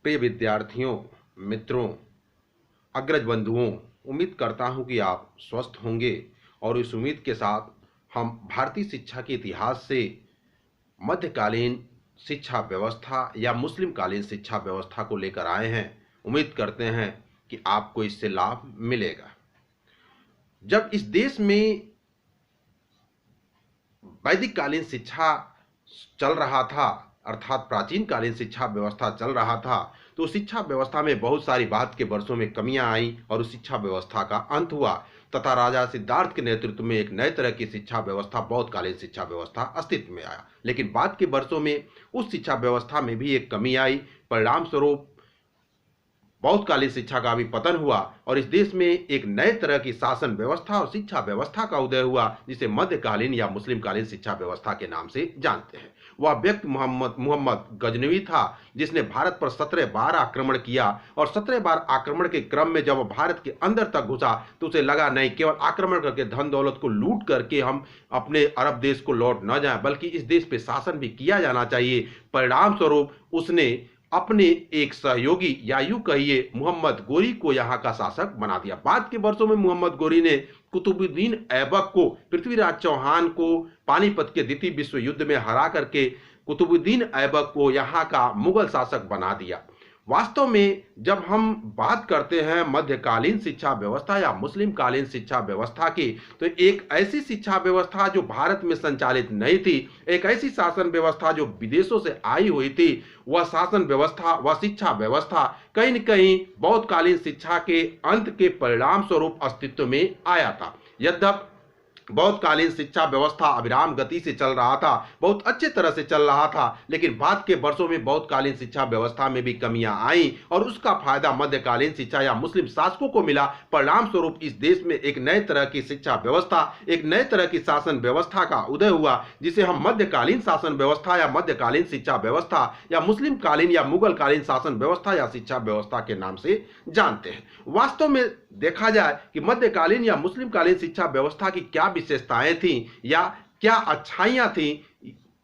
प्रिय विद्यार्थियों, मित्रों, अग्रज बंधुओं, उम्मीद करता हूं कि आप स्वस्थ होंगे और इस उम्मीद के साथ हम भारतीय शिक्षा के इतिहास से मध्यकालीन शिक्षा व्यवस्था या मुस्लिम कालीन शिक्षा व्यवस्था को लेकर आए हैं। उम्मीद करते हैं कि आपको इससे लाभ मिलेगा। जब इस देश में वैदिक कालीन शिक्षा चल रहा था, अर्थात प्राचीन कालीन शिक्षा व्यवस्था चल रहा था, तो शिक्षा व्यवस्था में बहुत सारी बाद के वर्षों में कमियां आई और उस शिक्षा व्यवस्था का अंत हुआ तथा राजा सिद्धार्थ के नेतृत्व में एक नए तरह की शिक्षा व्यवस्था, बौद्धकालीन शिक्षा व्यवस्था अस्तित्व में आया। लेकिन बाद के वर्षों में उस शिक्षा व्यवस्था में भी एक कमी आई। परिणाम स्वरूप बौद्धकालीन शिक्षा का भी पतन हुआ और इस देश में एक नए तरह की शासन व्यवस्था और शिक्षा व्यवस्था का उदय हुआ, जिसे मध्यकालीन या मुस्लिम कालीन शिक्षा व्यवस्था के नाम से जानते हैं। वह व्यक्ति मोहम्मद गजनवी था, जिसने भारत पर 17 बार आक्रमण किया और 17 बार आक्रमण के क्रम में जब भारत के अंदर तक घुसा तो उसे लगा नहीं केवल आक्रमण करके धन दौलत को लूट करके हम अपने अरब देश को लौट न जाएं, बल्कि इस देश पे शासन भी किया जाना चाहिए। परिणाम स्वरूप उसने अपने एक सहयोगी या यूं कहिए मोहम्मद गोरी को यहाँ का शासक बना दिया। बाद के वर्षों में मोहम्मद गोरी ने कुतुबुद्दीन ऐबक को, पृथ्वीराज चौहान को पानीपत के द्वितीय विश्व युद्ध में हरा करके कुतुबुद्दीन ऐबक को यहाँ का मुगल शासक बना दिया। वास्तव में जब हम बात करते हैं मध्यकालीन शिक्षा व्यवस्था या मुस्लिम कालीन शिक्षा व्यवस्था की, तो एक ऐसी शिक्षा व्यवस्था जो भारत में संचालित नहीं थी, एक ऐसी शासन व्यवस्था जो विदेशों से आई हुई थी, वह शासन व्यवस्था, वह शिक्षा व्यवस्था कहीं न कहीं बौद्धकालीन शिक्षा के अंत के परिणाम स्वरूप अस्तित्व में आया था। यद्यपि बौद्धकालीन शिक्षा व्यवस्था अविराम गति से चल रहा था, बहुत अच्छे तरह से चल रहा था, लेकिन बाद के वर्षों में बौद्धकालीन शिक्षा व्यवस्था में भी कमियां आई और उसका फायदा मध्यकालीन शिक्षा या मुस्लिम शासकों को मिला। परिणाम स्वरूप इस देश में एक नए तरह की शिक्षा व्यवस्था, एक नए तरह की शासन व्यवस्था का उदय हुआ, जिसे हम मध्यकालीन शासन व्यवस्था या मध्यकालीन शिक्षा व्यवस्था या मुस्लिम कालीन या मुगल कालीन शासन व्यवस्था या शिक्षा व्यवस्था के नाम से जानते हैं। वास्तव में देखा जाए कि मध्यकालीन या मुस्लिम कालीन शिक्षा व्यवस्था की क्या विशेषताएं थी या क्या अच्छाइयां थी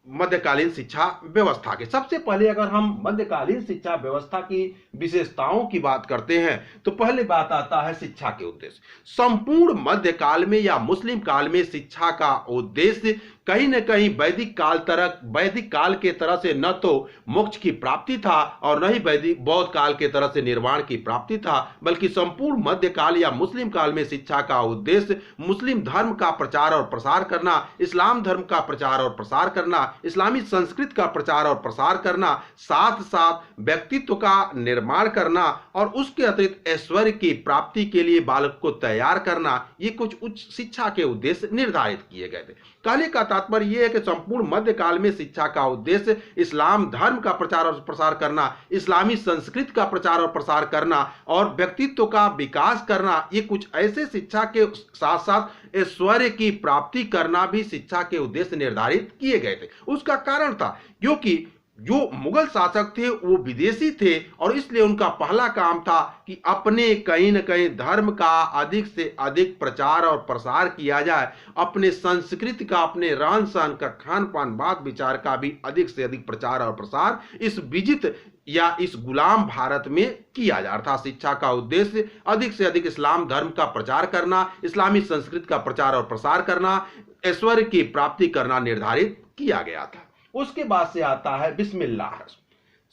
मध्यकालीन शिक्षा व्यवस्था के। सबसे पहले अगर हम मध्यकालीन शिक्षा व्यवस्था की विशेषताओं की बात करते हैं तो पहले बात आता है शिक्षा के उद्देश्य। संपूर्ण मध्यकाल में या मुस्लिम काल में शिक्षा का उद्देश्य कहीं न कहीं वैदिक काल के तरह से न तो मोक्ष की प्राप्ति था और न ही वैदिक बौद्ध काल के तरह से निर्वाण की प्राप्ति था, बल्कि संपूर्ण मध्यकाल या मुस्लिम काल में शिक्षा का उद्देश्य मुस्लिम धर्म का प्रचार और प्रसार करना, इस्लाम धर्म का प्रचार और प्रसार करना, इस्लामी संस्कृति का प्रचार और प्रसार करना, साथ साथ व्यक्तित्व का निर्माण करना और उसके अतिरिक्त ऐश्वर्य की प्राप्ति के लिए बालक को तैयार करना, ये कुछ उच्च शिक्षा के उद्देश्य निर्धारित किए गए थे। कहने का तात्पर्य यह है कि संपूर्ण मध्यकाल में शिक्षा का उद्देश्य इस्लाम धर्म का प्रचार और प्रसार करना, इस्लामी संस्कृति का प्रचार और प्रसार करना और व्यक्तित्व का विकास करना, ये कुछ ऐसे शिक्षा के साथ साथ ऐश्वर्य की प्राप्ति करना भी शिक्षा के उद्देश्य निर्धारित किए गए थे। उसका कारण था क्योंकि जो मुगल शासक थे वो विदेशी थे और इसलिए उनका पहला काम था कि अपने कहीं न कहीं धर्म का अधिक से अधिक प्रचार और प्रसार किया जाए, अपने संस्कृति का, अपने रहन सहन का, खान पान, बात विचार का भी अधिक से अधिक प्रचार और प्रसार इस विजित या इस गुलाम भारत में किया जा रहा था। शिक्षा का उद्देश्य अधिक से अधिक इस्लाम धर्म का प्रचार करना, इस्लामी संस्कृति का प्रचार और प्रसार करना, ऐश्वर्य की प्राप्ति करना निर्धारित किया गया था। उसके बाद से आता है बिस्मिल्लाह।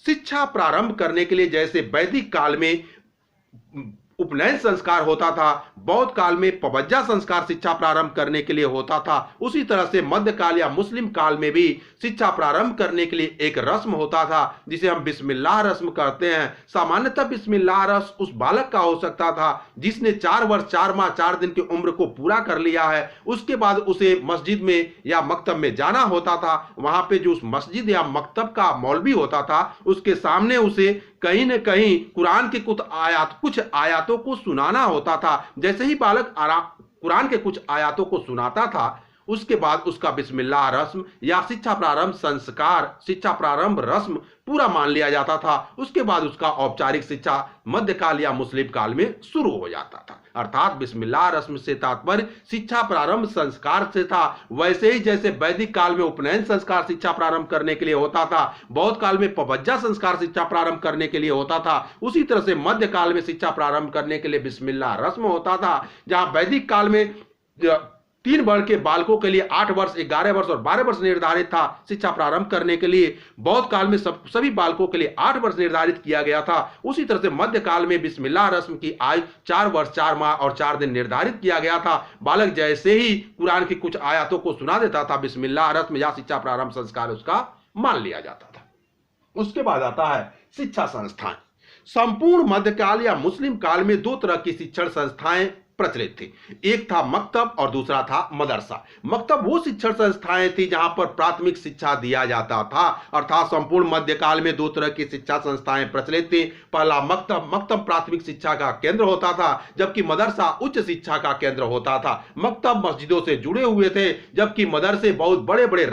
शिक्षा प्रारंभ करने के लिए जैसे वैदिक काल में उपनयन संस्कार होता था, बौद्ध काल में पवज्जा संस्कार शिक्षा प्रारंभ करने के लिए होता था, उसी तरह से मध्यकाल या मुस्लिम काल में भी शिक्षा प्रारंभ करने के लिए एक रस्म होता था जिसे हम बिस्मिल्लाह रस्म कहते हैं। सामान्यतः बिस्मिल्लाह रस्म उस बालक का हो सकता था जिसने 4 वर्ष 4 माह 4 दिन की उम्र को पूरा कर लिया है। उसके बाद उसे मस्जिद में या मकतब में जाना होता था। वहां पे जो उस मस्जिद या मकतब का मौलवी होता था उसके सामने उसे कहीं न कहीं कुरान के कुछ आयातों को सुनाना होता था। जैसे ही बालक कुरान के कुछ आयातों को सुनाता था, उसके बाद उसका बिस्मिल्लाह रस्म या शिक्षा प्रारंभ संस्कार, शिक्षा प्रारंभ रस्म पूरा मान लिया जाता था। उसके बाद उसका औपचारिक शिक्षा मध्यकाल या मुस्लिम काल में शुरू हो जाता था। अर्थात बिस्मिल्लाह रस्म से तात्पर्य शिक्षा प्रारंभ संस्कार से था। वैसे ही जैसे वैदिक काल में उपनयन संस्कार शिक्षा प्रारंभ करने के लिए होता था, बौद्ध काल में पवज्जा संस्कार शिक्षा प्रारंभ करने के लिए होता था, उसी तरह से मध्य काल में शिक्षा प्रारंभ करने के लिए बिस्मिल्लाह रस्म होता था। जहां वैदिक काल में 3 वर्ष के बालकों के लिए 8 वर्ष, 11 वर्ष और 12 वर्ष निर्धारित था शिक्षा प्रारंभ करने के लिए, बौद्ध काल में सभी बालकों के लिए 8 वर्ष निर्धारित किया गया था। उसी तरह से मध्य काल में बिस्मिल्लाह रस्म की आयु 4 वर्ष 4 माह और 4 दिन निर्धारित किया गया था। बालक जैसे ही कुरान की कुछ आयतों को सुना देता था, बिस्मिल्लाह रस्म या शिक्षा प्रारंभ संस्कार उसका मान लिया जाता था। उसके बाद आता है शिक्षा संस्थाएं। संपूर्ण मध्यकाल या मुस्लिम काल में 2 तरह की शिक्षण संस्थाएं प्रचलित थी। एक था मकतब और दूसरा था मदरसा। मकतब वो शिक्षण संस्थाएं थी जहां पर प्राथमिक शिक्षा दिया जाता था। अर्थात संपूर्ण मध्यकाल में 2 तरह की शिक्षा संस्थाएं प्रचलित थी। पहला मकतब प्राथमिक शिक्षा का केंद्र होता था, जबकि मदरसा उच्च शिक्षा का केंद्र होता था। मकतब मस्जिदों से जुड़े हुए थे, जबकि मदरसे बहुत बड़े बड़े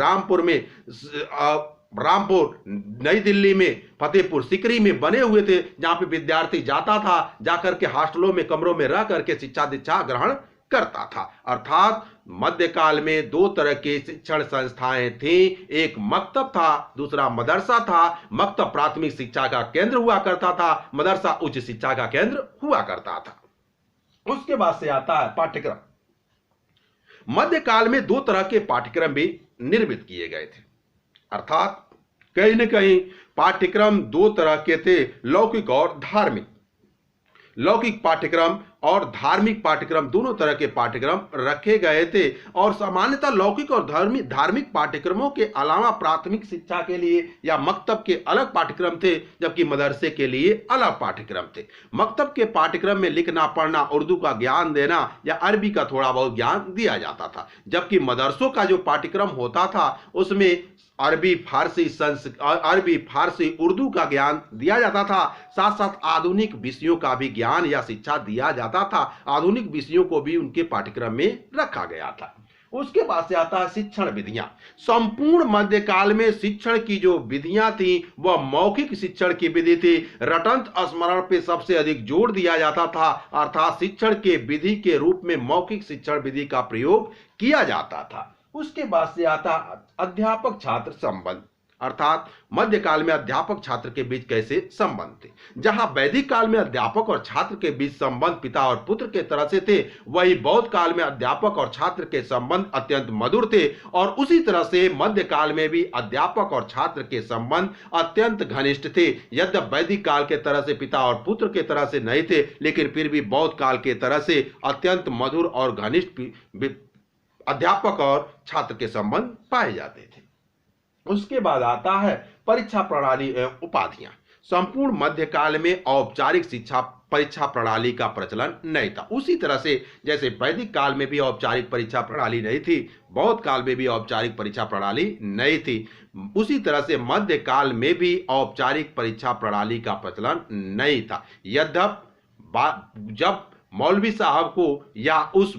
रामपुर, नई दिल्ली में, फतेहपुर सिकरी में बने हुए थे, जहां पे विद्यार्थी जाता था, जाकर के हॉस्टलों में, कमरों में रह करके शिक्षा दीक्षा ग्रहण करता था। अर्थात मध्यकाल में 2 तरह के शिक्षण संस्थाएं थी। एक मकतब था, दूसरा मदरसा था। मकतब प्राथमिक शिक्षा का केंद्र हुआ करता था, मदरसा उच्च शिक्षा का केंद्र हुआ करता था। उसके बाद से आता है पाठ्यक्रम। मध्यकाल में 2 तरह के पाठ्यक्रम भी निर्मित किए गए थे। अर्थात कहीं न कहीं पाठ्यक्रम 2 तरह के थे, लौकिक और धार्मिक। लौकिक पाठ्यक्रम और धार्मिक पाठ्यक्रम दोनों तरह के पाठ्यक्रम रखे गए थे। और सामान्यतः लौकिक और धार्मिक पाठ्यक्रमों के अलावा प्राथमिक शिक्षा के लिए या मकतब के अलग पाठ्यक्रम थे, जबकि मदरसे के लिए अलग पाठ्यक्रम थे। मकतब के पाठ्यक्रम में लिखना पढ़ना, उर्दू का ज्ञान देना या अरबी का थोड़ा बहुत ज्ञान दिया जाता था, जबकि मदरसों का जो पाठ्यक्रम होता था उसमें अरबी फारसी उर्दू का ज्ञान दिया जाता था। साथ साथ आधुनिक विषयों का भी ज्ञान या शिक्षा दिया जाता था। आधुनिक विषयों को भी उनके पाठ्यक्रम में रखा गया था। उसके बाद से आता है शिक्षण विधियां। संपूर्ण मध्यकाल में शिक्षण की जो विधियां थी वह मौखिक शिक्षण की विधि थी। रटंत स्मरण पे सबसे अधिक जोर दिया जाता था। अर्थात शिक्षण के विधि के रूप में मौखिक शिक्षण विधि का प्रयोग किया जाता था। उसके बाद से आता अध्यापक छात्र संबंध। अर्थात मध्यकाल में अध्यापक छात्र के बीच कैसे संबंध थे। जहां वैदिक काल में अध्यापक और छात्र के बीच संबंध पिता और पुत्र के तरह से थे, वही बौद्ध काल में अध्यापक और छात्र के संबंध अत्यंत मधुर थे। और उसी तरह से मध्यकाल में भी अध्यापक और छात्र के संबंध अत्यंत घनिष्ठ थे। यद्यपि वैदिक काल के तरह से पिता और पुत्र के तरह से नहीं थे, लेकिन फिर भी बौद्ध काल के तरह से अत्यंत मधुर और घनिष्ठ अध्यापक और छात्र के संबंध पाए जाते थे। उसके बाद आता है परीक्षा प्रणाली एवं उपाधियां। संपूर्ण मध्यकाल में औपचारिक शिक्षा परीक्षा प्रणाली का प्रचलन नहीं था। उसी तरह से जैसे वैदिक काल में भी औपचारिक परीक्षा प्रणाली नहीं थी, बौद्ध काल में भी औपचारिक परीक्षा प्रणाली नहीं थी, उसी तरह से मध्यकाल में भी औपचारिक परीक्षा प्रणाली का प्रचलन नहीं था। यद्यपि जब मौलवी साहब को या उस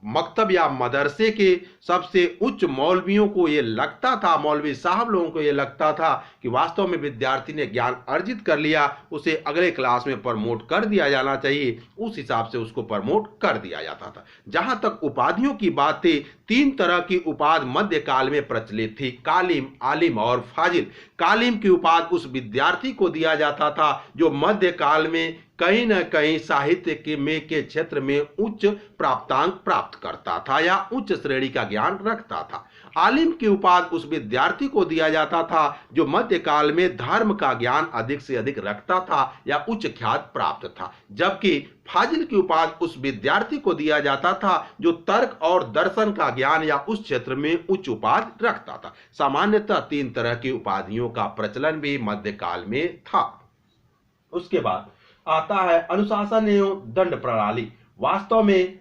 मकतब या मदरसे के सबसे उच्च मौलवियों को ये लगता था, मौलवी साहब लोगों को ये लगता था कि वास्तव में विद्यार्थी ने ज्ञान अर्जित कर लिया, उसे अगले क्लास में प्रमोट कर दिया जाना चाहिए, उस हिसाब से उसको प्रमोट कर दिया जाता था। जहां तक उपाधियों की बात थी, 3 तरह की उपाधि मध्यकाल में प्रचलित थी, कालिम, आलिम और फाजिल। कालिम की उपाधि उस विद्यार्थी को दिया जाता था जो मध्यकाल में कहीं न कहीं साहित्य के क्षेत्र में उच्च प्राप्तांक प्राप्त करता था या उच्च श्रेणी का ज्ञान रखता था। आलिम की उपाधि उस विद्यार्थी को दिया जाता था जो मध्यकाल में धर्म का ज्ञान अधिक से अधिक रखता था या उच्च ख्याति प्राप्त था। जबकि फाजिल की उपाधि उस विद्यार्थी को दिया जाता था जो तर्क और दर्शन का ज्ञान या उस क्षेत्र में उच्च उपाधि रखता था। सामान्यतः 3 तरह की उपाधियों का प्रचलन भी मध्यकाल में था। उसके बाद आता है अनुशासन एवं दंड प्रणाली। वास्तव में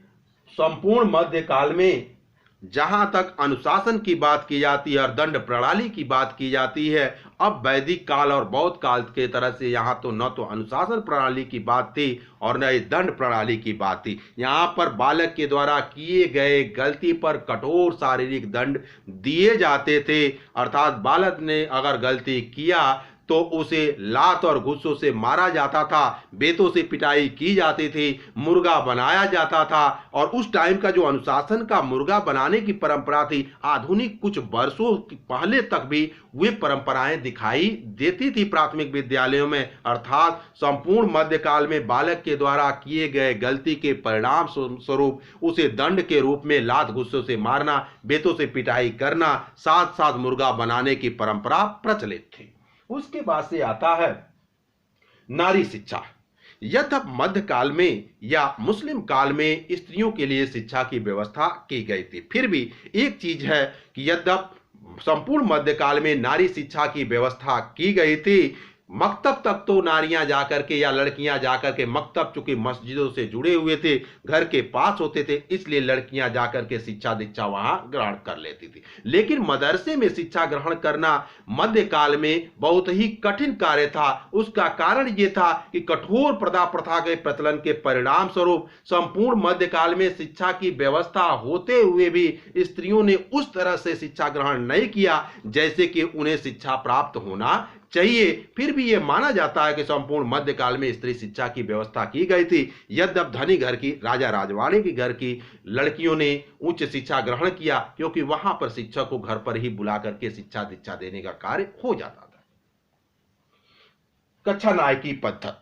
संपूर्ण मध्यकाल में जहां तक अनुशासन की बात की जाती है और दंड प्रणाली की बात की जाती है, अब वैदिक काल और बौद्ध काल के तरह से यहाँ तो न तो अनुशासन प्रणाली की बात थी और न ही दंड प्रणाली की बात थी। यहाँ पर बालक के द्वारा किए गए गलती पर कठोर शारीरिक दंड दिए जाते थे, अर्थात बालक ने अगर गलती किया तो उसे लात और घुस्सों से मारा जाता था, बेतों से पिटाई की जाती थी, मुर्गा बनाया जाता था। और उस टाइम का जो अनुशासन का मुर्गा बनाने की परंपरा थी, आधुनिक कुछ वर्षों पहले तक भी वे परंपराएं दिखाई देती थी प्राथमिक विद्यालयों में। अर्थात संपूर्ण मध्यकाल में बालक के द्वारा किए गए गलती के परिणाम स्वरूप उसे दंड के रूप में लात घुस्सों से मारना, बेतों से पिटाई करना, साथ साथ मुर्गा बनाने की परंपरा प्रचलित थी। उसके बाद से आता है नारी शिक्षा। यद्यप मध्यकाल में या मुस्लिम काल में स्त्रियों के लिए शिक्षा की व्यवस्था की गई थी, फिर भी एक चीज है कि यद्यप संपूर्ण मध्यकाल में नारी शिक्षा की व्यवस्था की गई थी, मकतब तक तो नारियां जाकर के या लड़कियां जाकर के, मकतब चूंकि मस्जिदों से जुड़े हुए थे, घर के पास होते थे, इसलिए लड़कियां जाकर के शिक्षा दीक्षा वहां ग्रहण कर लेती थी। लेकिन मदरसे में शिक्षा ग्रहण करना मध्यकाल में बहुत ही कठिन कार्य था। उसका कारण यह था कि कठोर प्रथा प्रथा के प्रचलन के परिणाम स्वरूप संपूर्ण मध्यकाल में शिक्षा की व्यवस्था होते हुए भी स्त्रियों ने उस तरह से शिक्षा ग्रहण नहीं किया जैसे कि उन्हें शिक्षा प्राप्त होना चाहिए। फिर भी यह माना जाता है कि संपूर्ण मध्यकाल में स्त्री शिक्षा की व्यवस्था की गई थी। यद्यप धनी घर की, राजा राजवाड़े की घर की लड़कियों ने उच्च शिक्षा ग्रहण किया, क्योंकि वहां पर शिक्षक को घर पर ही बुला करके शिक्षा दीक्षा देने का कार्य हो जाता था। कक्षा नायकी पद्धति।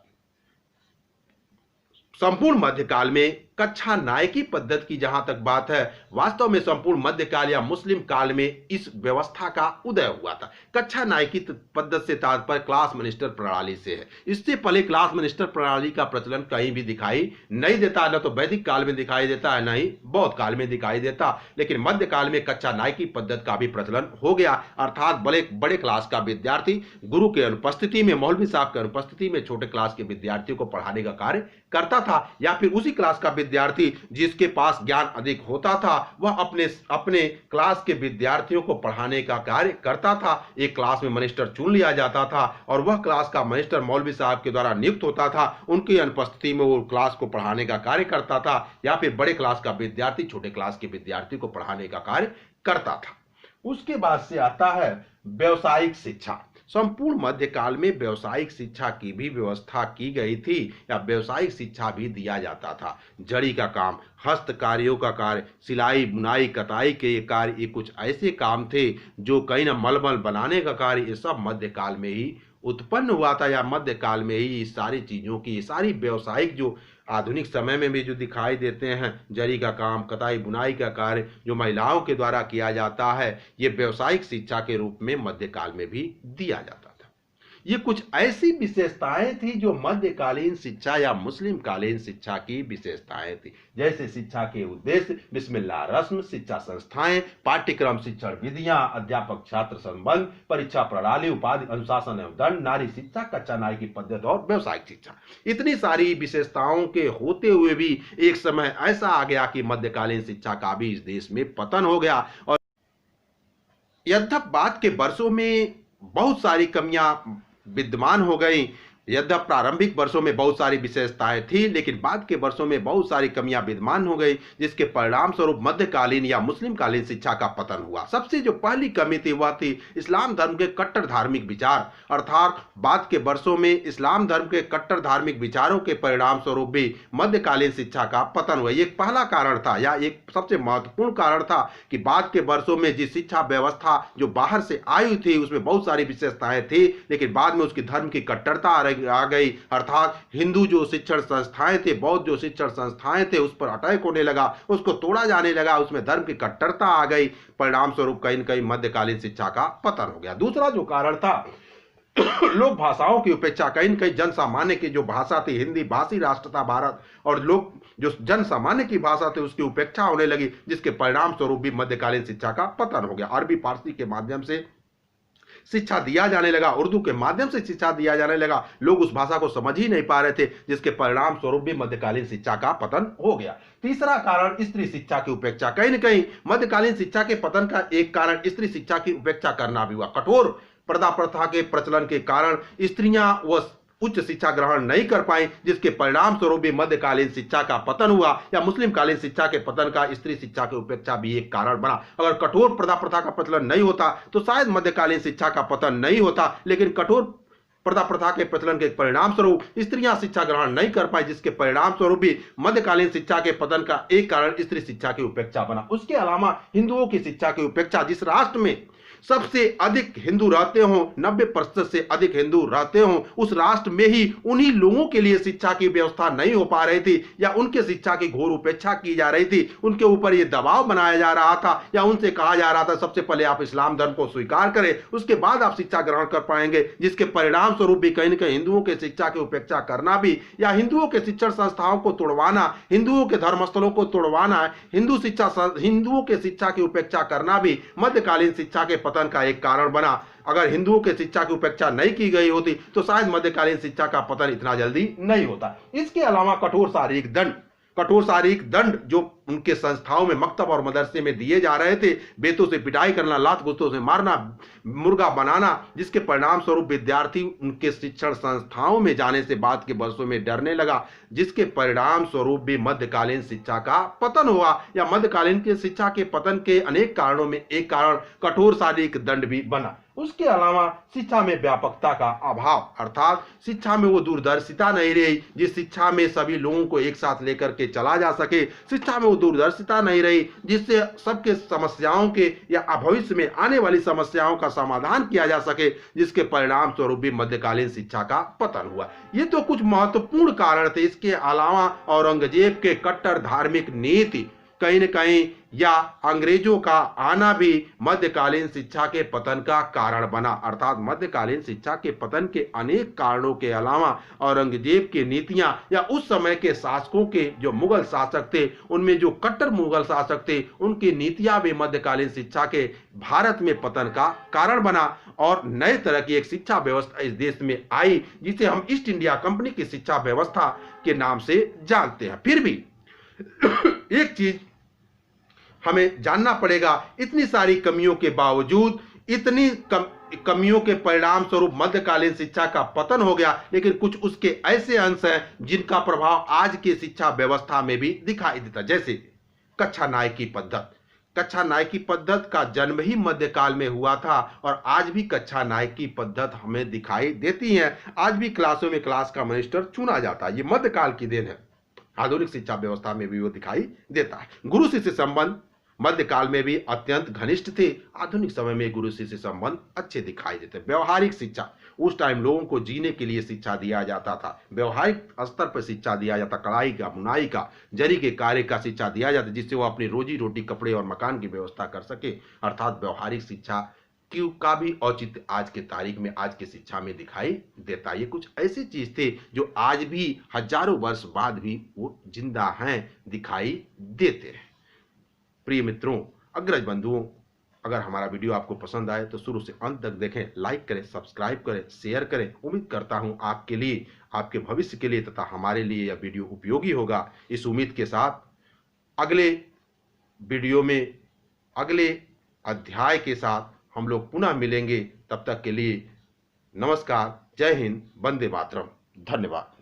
संपूर्ण मध्यकाल में कक्षा नायकी पद्धति की जहां तक बात है, वास्तव में संपूर्ण मध्यकाल या मुस्लिम काल में इस व्यवस्था का उदय हुआ था। कक्षा नायकी पद्धति से तात्पर्य क्लास मिनिस्टर प्रणाली से है। इससे पहले क्लास मिनिस्टर प्रणाली का प्रचलन कहीं भी दिखाई नहीं देता, न तो वैदिक काल में दिखाई देता है, न ही बौद्ध काल में दिखाई देता। लेकिन मध्यकाल में कक्षा नायकी पद्धति का भी प्रचलन हो गया, अर्थात बड़े बड़े क्लास का विद्यार्थी गुरु के अनुपस्थिति में, मौलवी साहब की अनुपस्थिति में छोटे क्लास के विद्यार्थियों को पढ़ाने का कार्य करता था, या फिर उसी क्लास का विद्यार्थी जिसके पास ज्ञान अधिक होता था वह अपने अपने क्लास के विद्यार्थियों को पढ़ाने का कार्य करता था। एक क्लास में मनिस्टर चुन लिया जाता था और वह क्लास का मनिस्टर मौलवी साहब के द्वारा नियुक्त होता था। उनकी अनुपस्थिति में वो क्लास को पढ़ाने का कार्य करता था, या फिर बड़े क्लास का विद्यार्थी छोटे क्लास के विद्यार्थी को पढ़ाने का कार्य करता था। उसके बाद से आता है व्यवसायिक शिक्षा। संपूर्ण मध्यकाल में व्यवसायिक शिक्षा की भी व्यवस्था की गई थी, या व्यवसायिक शिक्षा भी दिया जाता था। जड़ी का काम, हस्त कार्यों का कार्य, सिलाई बुनाई कताई के ये कार्य, ये कुछ ऐसे काम थे जो कहीं ना मलमल बनाने का कार्य, ये सब मध्यकाल में ही उत्पन्न हुआ था, या मध्यकाल में ही इस सारी चीजों की, ये सारी व्यवसायिक जो आधुनिक समय में भी जो दिखाई देते हैं, जरी का काम, कताई बुनाई का कार्य जो महिलाओं के द्वारा किया जाता है, ये व्यवसायिक शिक्षा के रूप में मध्यकाल में भी दिया जाता था। ये कुछ ऐसी विशेषताएं थी जो मध्यकालीन शिक्षा या मुस्लिम कालीन शिक्षा की विशेषताएं थी, जैसे शिक्षा के उद्देश्य, बिस्मिल्लाह रस्म, शिक्षा संस्थाएं, पाठ्यक्रम, शिक्षण विधियां, अध्यापक छात्र संबंध, परीक्षा प्रणाली, उपाधि, अनुशासन एवं दंड, नारी शिक्षा, कक्षा नायकी पद्धति और व्यवसायिक शिक्षा। इतनी सारी विशेषताओं के होते हुए भी एक समय ऐसा आ गया कि मध्यकालीन शिक्षा का भी इस देश में पतन हो गया। और यद्यप बाद के वर्षों में बहुत सारी कमियां विद्यमान हो गई, यद्यप प्रारंभिक वर्षों में बहुत सारी विशेषताएं थी, लेकिन बाद के वर्षों में बहुत सारी कमियां विद्यमान हो गई, जिसके परिणाम स्वरूप मध्यकालीन या मुस्लिम कालीन शिक्षा का पतन हुआ। सबसे जो पहली कमी थी वह थी इस्लाम धर्म के कट्टर धार्मिक विचार, अर्थात बाद के वर्षों में इस्लाम धर्म के कट्टर धार्मिक विचारों के परिणाम स्वरूप भी मध्यकालीन शिक्षा का पतन हुआ। एक पहला कारण था, या एक सबसे महत्वपूर्ण कारण था कि बाद के वर्षों में जिस शिक्षा व्यवस्था जो बाहर से आई थी उसमें बहुत सारी विशेषताएं थी, लेकिन बाद में उसकी धर्म की कट्टरता आ गई, अर्थात हिंदू जो शिक्षण संस्थाएं थे, बौद्ध जो शिक्षण संस्थाएं थे, उस पर अटैक होने लगा, उसको तोड़ा जाने लगा, उसमें धर्म की कट्टरता आ गई। परिणाम स्वरूप कहीं न कहीं मध्यकालीन शिक्षा का पतन हो गया। दूसरा जो कारण था, लोक भाषाओं की उपेक्षा, कहीं न कहीं जन सामान्य की जो भाषा थी, हिंदी भाषी राष्ट्र था भारत, और लोग जो जन सामान्य की भाषा थी उसकी उपेक्षा होने लगी, जिसके परिणाम स्वरूप भी मध्यकालीन शिक्षा का पतन हो गया। अरबी फारसी के माध्यम से शिक्षा दिया जाने लगा, उर्दू के माध्यम से शिक्षा दिया जाने लगा, लोग उस भाषा को समझ ही नहीं पा रहे थे, जिसके परिणाम स्वरूप भी मध्यकालीन शिक्षा का पतन हो गया। तीसरा कारण स्त्री शिक्षा की उपेक्षा। कहीं न कहीं मध्यकालीन शिक्षा के पतन का एक कारण स्त्री शिक्षा की उपेक्षा करना भी हुआ। कठोर पर्दा प्रथा के प्रचलन के कारण स्त्रियां व उच्च शिक्षा ग्रहण नहीं कर पाई, जिसके परिणाम स्वरूप भी मध्यकालीन शिक्षा का पतन हुआ, या मुस्लिम कालीन शिक्षा के पतन का स्त्री शिक्षा की उपेक्षा भी एक कारण बना। अगर कठोर पर्दा प्रथा का प्रचलन नहीं होता तो शायद मध्यकालीन शिक्षा का पतन नहीं होता, लेकिन कठोर पर्दा प्रथा के प्रचलन के परिणाम स्वरूप स्त्रियां शिक्षा ग्रहण नहीं कर पाई, जिसके परिणाम स्वरूप भी मध्यकालीन शिक्षा के पतन का एक कारण स्त्री शिक्षा की उपेक्षा बना। उसके अलावा हिंदुओं की शिक्षा की उपेक्षा। जिस राष्ट्र में सबसे अधिक हिंदू रहते हों, 90% से अधिक हिंदू रहते हों, उस राष्ट्र में ही उन्हीं लोगों के लिए शिक्षा की व्यवस्था नहीं हो पा रही थी, या उनके शिक्षा की घोर उपेक्षा की जा रही थी, उनके ऊपर यह दबाव बनाया जा रहा था, या उनसे कहा जा रहा था सबसे पहले आप इस्लाम धर्म को स्वीकार करें, उसके बाद आप शिक्षा ग्रहण कर पाएंगे, जिसके परिणाम स्वरूप भी कहीं न कहीं हिंदुओं के शिक्षा की उपेक्षा करना भी, या हिंदुओं के शिक्षण संस्थाओं को तोड़वाना, हिंदुओं के धर्मस्थलों को तोड़वाना, हिंदुओं के शिक्षा की उपेक्षा करना भी मध्यकालीन शिक्षा के पतन का एक कारण बना। अगर हिंदुओं के शिक्षा की उपेक्षा नहीं की गई होती तो शायद मध्यकालीन शिक्षा का पतन इतना जल्दी नहीं होता। इसके अलावा कठोर शारीरिक दंड जो उनके संस्थाओं में, मकतब और मदरसे में दिए जा रहे थे, बेतों से पिटाई करना, लात गुत्तों से मारना, मुर्गा बनाना, जिसके परिणाम स्वरूप विद्यार्थी उनके शिक्षण संस्थाओं में जाने से बाद के वर्षों में डरने लगा, जिसके परिणाम स्वरूप भी मध्यकालीन शिक्षा का पतन हुआ। या मध्यकालीन के शिक्षा के पतन के अनेक कारणों में एक कारण कठोर शारीरिक दंड भी बना। उसके अलावा शिक्षा में व्यापकता का अभाव, अर्थात शिक्षा में वो दूरदर्शिता नहीं रही जिस शिक्षा में सभी लोगों को एक साथ लेकर के चला जा सके। शिक्षा में वो दूरदर्शिता नहीं रही जिससे सबके समस्याओं के या भविष्य में आने वाली समस्याओं का समाधान किया जा सके, जिसके परिणाम स्वरूप भी मध्यकालीन शिक्षा का पतन हुआ। ये तो कुछ महत्वपूर्ण कारण थे। इसके अलावा औरंगजेब के कट्टर धार्मिक नीति कहीं न कहीं, या अंग्रेजों का आना भी मध्यकालीन शिक्षा के पतन का कारण बना। अर्थात मध्यकालीन शिक्षा के पतन के अनेक कारणों के अलावा औरंगजेब की नीतियां, या उस समय के शासकों के जो मुगल शासक थे, उनमें जो कट्टर मुगल शासक थे, उनकी नीतियां भी मध्यकालीन शिक्षा के भारत में पतन का कारण बना, और नए तरह की एक शिक्षा व्यवस्था इस देश में आई, जिसे हम ईस्ट इंडिया कंपनी की शिक्षा व्यवस्था के नाम से जानते हैं। फिर भी एक चीज हमें जानना पड़ेगा, इतनी सारी कमियों के बावजूद, इतनी कमियों के परिणाम स्वरूप मध्यकालीन शिक्षा का पतन हो गया, लेकिन कुछ उसके ऐसे अंश हैं जिनका प्रभाव आज की शिक्षा व्यवस्था में भी दिखाई देता। जैसे कक्षा नायकी पद्धति। कक्षा नायकी पद्धति का जन्म ही मध्यकाल में हुआ था, और आज भी कक्षा नायकी पद्धति हमें दिखाई देती है। आज भी क्लासों में क्लास का मास्टर चुना जाता है। ये मध्यकाल की देन है। आधुनिक शिक्षा व्यवस्था में भी वो दिखाई देता है। गुरु शिष्य संबंध मध्यकाल में भी अत्यंत घनिष्ठ थे, आधुनिक समय में गुरु शिष्य संबंध अच्छे दिखाई देते। व्यवहारिक शिक्षा, उस टाइम लोगों को जीने के लिए शिक्षा दिया जाता था, व्यवहारिक स्तर पर शिक्षा दिया जाता, कढ़ाई का, बुनाई का, जरी के कार्य का शिक्षा दिया जाता, जिससे वो अपनी रोजी रोटी, कपड़े और मकान की व्यवस्था कर सके। अर्थात व्यवहारिक शिक्षा का भी औचित्य आज के तारीख में, आज की शिक्षा में दिखाई देता है। ये कुछ ऐसी चीज थे जो आज भी हजारों वर्ष बाद भी वो जिंदा हैं, दिखाई देते हैं। प्रिय मित्रों, अग्रज बंधुओं, अगर हमारा वीडियो आपको पसंद आए तो शुरू से अंत तक देखें, लाइक करें, सब्सक्राइब करें, शेयर करें। उम्मीद करता हूं आपके लिए, आपके भविष्य के लिए तथा हमारे लिए यह वीडियो उपयोगी होगा। इस उम्मीद के साथ अगले वीडियो में, अगले अध्याय के साथ हम लोग पुनः मिलेंगे। तब तक के लिए नमस्कार, जय हिंद, वंदे मातरम, धन्यवाद।